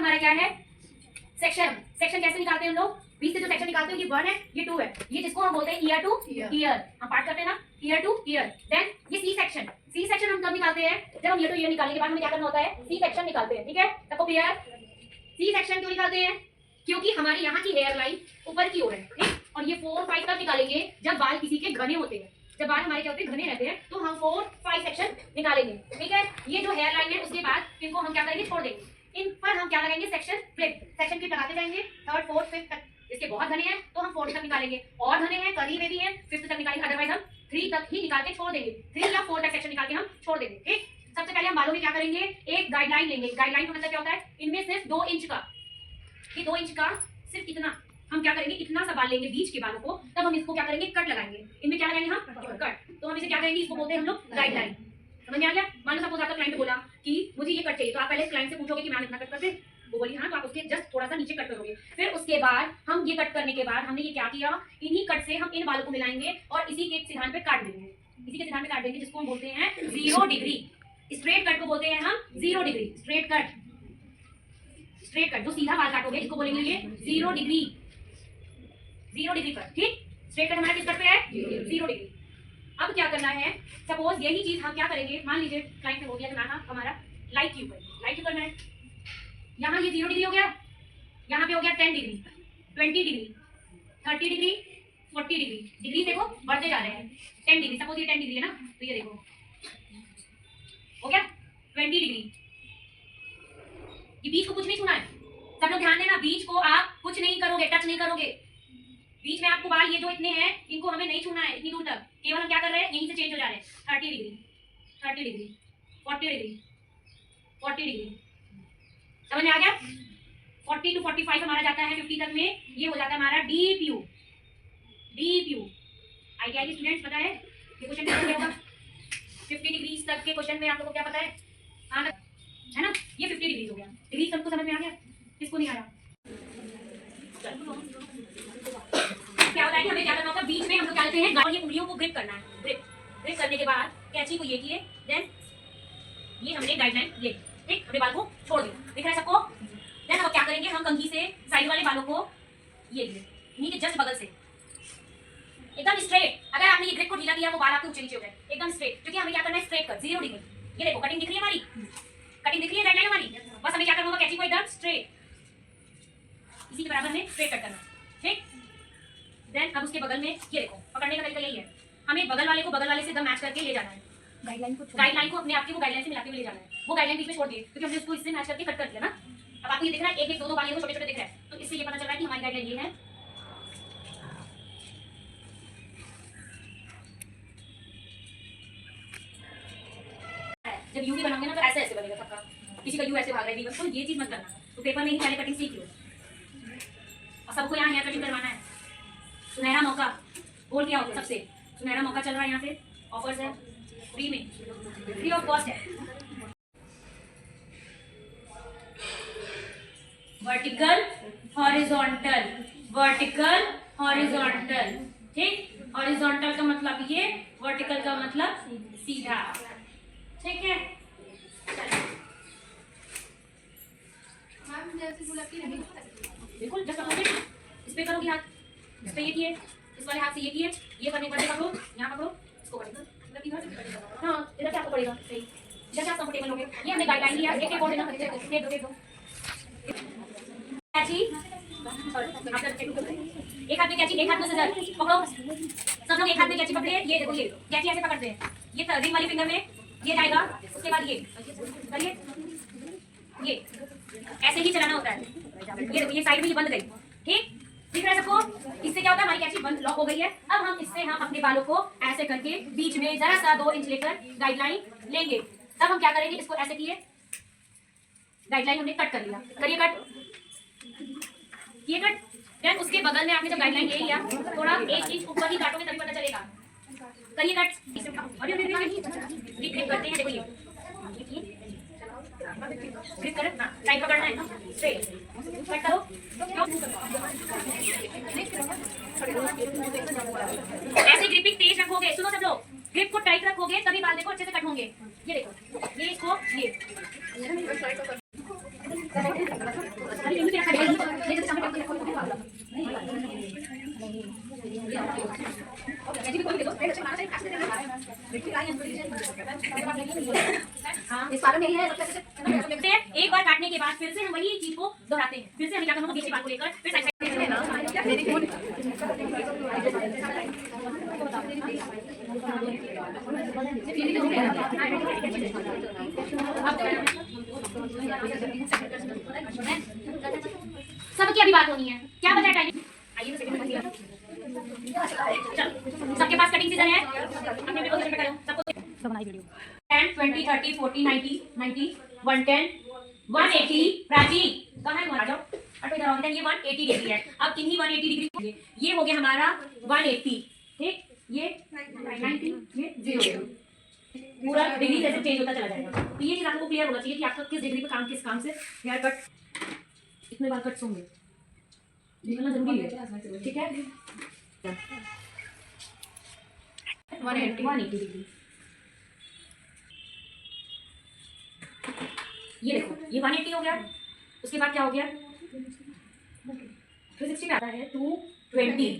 हमारा क्या है, सेक्शन। सेक्शन कैसे निकालते हैं हम लोग, बीच से जो सेक्शन निकालते हैं, ये 1 है, ये 2 है, ये जिसको हम बोलते हैं ईयर टू ईयर, हम पार्ट करते हैं ना, ईयर टू ईयर। देन ये सी सेक्शन। सी सेक्शन हम कब निकालते हैं, जब हम ईयर टू ईयर निकालने के बाद हमें क्या करना होता है, सी सेक्शन निकालते हैं। ठीक है, सबको क्लियर। सी सेक्शन क्यों निकालते हैं, क्योंकि हमारी यहाँ की हेयर लाइन ऊपर की ओर है, ठीक। और ये 4 5 तक निकालेंगे जब बाल किसी के घने होते हैं, जब बाल हमारे क्या होते हैं, घने रहते हैं, तो हम 4 5 सेक्शन निकालेंगे। ठीक है, ये जो हेयर लाइन है उसके बाद इनको हम क्या करेंगे, छोड़ देंगे। इन पर हम क्या लगाएंगे, सेक्शन क्लिप। सेक्शन क्लिप लगाते जाएंगे 3rd 4th 5th तक। इसके बहुत घने हैं तो हम 4th तक निकालेंगे, और घने हैं करीब में भी है 5th तक निकालेंगे, अदरवाइज हम 3 तक ही निकाल के छोड़ देंगे। 3 या 4 तक सेक्शन निकाल के हम छोड़ देंगे। ठीक, सबसे पहले हम बालों में क्या करेंगे, एक गाइडलाइन लेंगे। गाइडलाइन का मतलब क्या होता है, इनमें सिर्फ 2 इंच का, ये 2 इंच का सिर्फ इतना हम क्या करेंगे, इतना सा बाल लेंगे बीच के बालों को, तब हम इसको क्या करेंगे, कट लगाएंगे। इनमें क्या लगाएंगे हम, कट। तो हम इसे क्या करेंगे, इसको बोलते हैं हम लोग गाइडलाइन। समझ में आ गया। मान लो सपोज आपका क्लाइंट बोला कि मुझे ये कट चाहिए, तो आप पहले क्लाइंट से पूछोगे कि मैम इतना कट कर दे, वो बोली हाँ, तो आप उसके जस्ट थोड़ा सा नीचे कट करोगे। फिर उसके बाद हम ये कट करने के बाद हमने ये क्या किया, इन्हीं कट से हम इन बालों को मिलाएंगे और इसी के सिद्धांत पे काट देंगे, इसी के सिद्धांत पे काट देंगे, जिसको हम बोलते हैं 0 डिग्री। स्ट्रेट कट को बोलते हैं हम 0 degree. Straight cut, straight cut जो सीधा बाल काटोगे इसको बोलेंगे ये 0 डिग्री, 0 डिग्री कट। ठीक, स्ट्रेट कट हमारा किस कट पे है, 0 डिग्री। अब क्या करना है, सपोज यही चीज हम क्या करेंगे, मान लीजिए क्लाइंट ने बोल दिया कि मैम हमारा लाइट क्यू है, लाइट क्यू करना है। यहाँ ये 0 डिग्री हो गया, यहाँ पे हो गया 10 degree, 20 degree, 30 degree, 40 degree. Degree देखो बढ़ते जा रहे हैं। 10 डिग्री, सपोज ये 10 डिग्री है ना, तो ये देखो हो गया 20 डिग्री। ये बीच को कुछ नहीं छूना है, सब लोग ध्यान देना, बीच को आप कुछ नहीं करोगे, टच नहीं करोगे। बीच में आपको बाल ये जो इतने हैं इनको हमें नहीं छूना है इतनी दूर तक, केवल हम क्या कर रहे हैं, यहीं से चेंज हो जा रहे हैं। 30 डिग्री, 30 डिग्री, 40 डिग्री, 40 डिग्री। समझ में आ गया। 40 to 45 हमारा जाता है 50 तक में, ये हो जाता है हमारा deep you. Deep you ITI के स्टूडेंट्स पता है ये क्वेश्चन कैसे होगा, 50 डिग्री तक के क्वेश्चन में आप लोगों को क्या पता है, हाँ है ना, ये 50 डिग्री हो गया। डिग्री सबको समझ में आ गया, किसको नहीं आ रहा। क्या बताएंगे, हमें क्या करना होगा, बीच में हम लोग क्या करते हैं, ये उंगलियों को ग्रिप करना है। ग्रिप, ग्रिप करने के बाद कैंची को ये किए, देन ये हमने गाइडलाइन ले, ठीक, अपने बाल को छोड़ दिया, दिख रहा है सबको। देन अब क्या करेंगे, हम कंघी से साइड वाले बालों को ये इन्हीं के जस्ट बगल से एकदम स्ट्रेट। अगर आपने ये ग्रिप को ढीला किया वो बाल आपके ऊंचे नीचे हो गए, एकदम स्ट्रेट, क्योंकि हमें क्या करना है, स्ट्रेट कट 0 डिग्री। ये देखो कटिंग दिख रही है हमारी, कटिंग दिख रही है गाइडलाइन हमारी, बस हमें क्या करना होगा, कैंची को एकदम स्ट्रेट इसी के बराबर में स्ट्रेट कट करना, ठीक। देन अब उसके बगल में ये देखो, पकड़ने का तरीका यही है, हमें बगल वाले को बगल वाले से एकदम मैच करके ले जाना है। गाइडलाइन को अपने आप की वो गाइडलाइन से मिलाते हुए ले जाना है। वो गाइडलाइन बीच में छोड़ दिए क्योंकि हमने उसको इससे मैच करके कट कर दिया ना। अब आपको ये दिख रहा है, 1 1 2 2 बाल छोटे छोटे दिख रहा है, तो इससे ये पता चल रहा है कि हमारी गाइडलाइन ये है। जब यू भी बनाओगे ना तो ऐसे ऐसे बनेगा सबका, किसी का यू ऐसे भाग रहा है बस, तो ये चीज मत करना। तो पेपर में ही पहले कटिंग सीख लो, और सबको यहाँ हेयर कटिंग करवाना है। सुनहरा मौका बोल क्या होता है, सबसे सुनहरा मौका चल रहा है, यहाँ पे ऑफर्स है, फ्री में, फ्री ऑफ कॉस्ट है। वर्टिकल हॉरिजॉन्टल, वर्टिकल हॉरिजॉन्टल, ठीक। हॉरिजॉन्टल का मतलब ये, वर्टिकल का मतलब सीधा, ठीक है। बिल्कुल जस्ट अपोजिट, इस पे करोगे हाथ, इस पे ये किए, इस वाले हाथ से ये किए, ये करने के बाद पकड़ो, यहाँ पकड़ो, इसको पकड़ो, हाँ इधर से आपको पड़ेगा, सही, इधर से आप कंफर्टेबल होगे। ये हमने गाइडलाइन दिया, एक और देना, एक दो कैची, एक हाथ में कैची, एक हाथ में सीजर पकड़ो, सब लोग एक हाथ में कैची पकड़े। ये देखो, ये कैची ऐसे पकड़ते हैं, ये रिंग वाली फिंगर में ये जाएगा, उसके बाद ये करिए, ये ऐसे ही चलाना होता है। ये देखो, ये साइड में ये बंद गई, ठीक, दिख रहा है सबको। इससे क्या होता है, हमारी कैची बंद लॉक हो गई है। अब हम इससे अपने बालों को ऐसे करके बीच में जरा सा 2 इंच लेकर गाइडलाइन लेंगे। तब हम क्या करेंगे, इसको ऐसे किए, गाइडलाइन हमने कट कर लिया, करिए कट, ये कट। देन उसके बगल में आपने जब गाइडलाइन ले लिया, थोड़ा 1 इंच ऊपर ही काटोगे तभी पता चलेगा, करिए कट। ये ग्रिप करते हैं, देखो ये ग्रिप करो, टाइट पकड़ना है, स्ट्रेट कट करो। ऐसे ग्रिपिंग तेज रखोगे, सुनो सब लोग, ग्रिप को टाइट रखोगे तभी बाल देखो अच्छे से कट होंगे। ये देखो, ये इसको ये फिर से हम वही चीज को दोहराते हैं, फिर से हमें क्या करना होगा, बीच की बात को लेकर फिर साइड साइड सबकी अभी बात होनी है, क्या बचा है टाइम? आइए सबके पास कटिंग सीजर है, अपने भी पोजीशन पे करो, सबको तो बनाई वीडियो 10 20 30 40 90 90 110 180 प्राची कहां है, आ जाओ अटो इधर आओ, ये 180 डिग्री है। अब इन्हीं 180 डिग्री ये हो गया हमारा 180, ठीक, ये 90, ये 0, पूरा डिग्री जैसे चेंज होता चला जाएगा। तो ये चीज आपको क्लियर होना चाहिए कि आपका किस डिग्री पे काम, किस काम से हेयर कट, इतने बार कट्स होंगे, निकलना जरूरी है, ठीक है। 180 डिग्री, ये देखो ये 180 हो गया, उसके बाद क्या हो गया 360 पे आता है 220,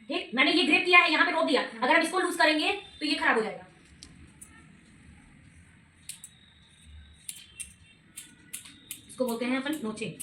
ठीक। मैंने ये ग्रिप किया है, यहाँ पे रोक दिया, अगर हम इसको लूज करेंगे तो ये खराब हो जाएगा। इसको बोलते हैं अपन नोचे।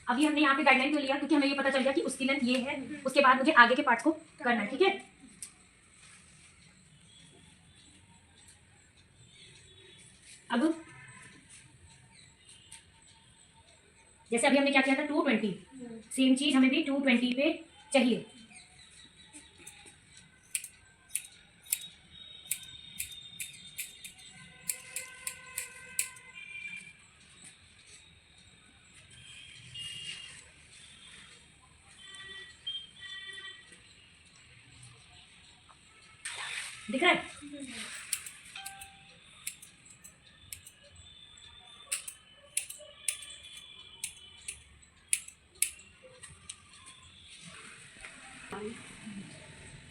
अभी हमने यहाँ पे गाइडलाइन क्यों लिया, क्योंकि हमें ये पता चल गया कि उसकी लेंथ ये है, उसके बाद मुझे आगे के पार्ट्स को करना है, ठीक है। अब जैसे अभी हमने क्या किया था 220, सेम चीज हमें भी 220 पे चाहिए। दिख रहा है?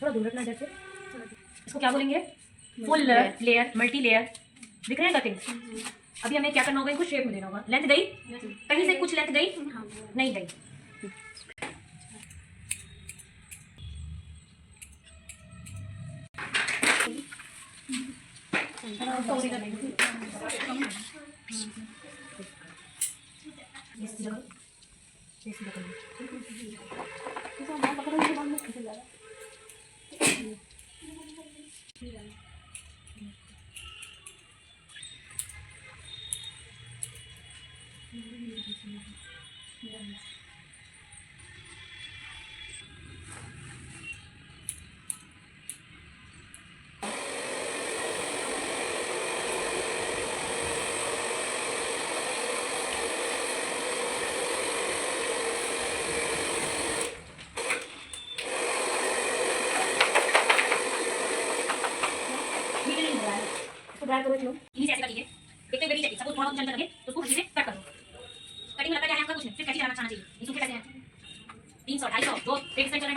थोड़ा दूर रखना जैसे, इसको क्या बोलेंगे, फुल लेयर, मल्टी लेयर, दिख रहे हैं कटिंग। अभी हमें क्या करना होगा, इनको शेप में देना होगा। लेंथ गई कहीं से, कुछ लेंथ गई नहीं गई, ड्राई करो लो, इन्हीं से ऐसे कटिंग है, देखते हुए चाहिए, सपोज थोड़ा कुछ चलने लगे तो उसको से कट कर दो। कटिंग में लगता क्या है आपका, कुछ नहीं, फिर कैसे जाना चाहिए, इसको कैसे हैं 300 250 2 एक साइड चलने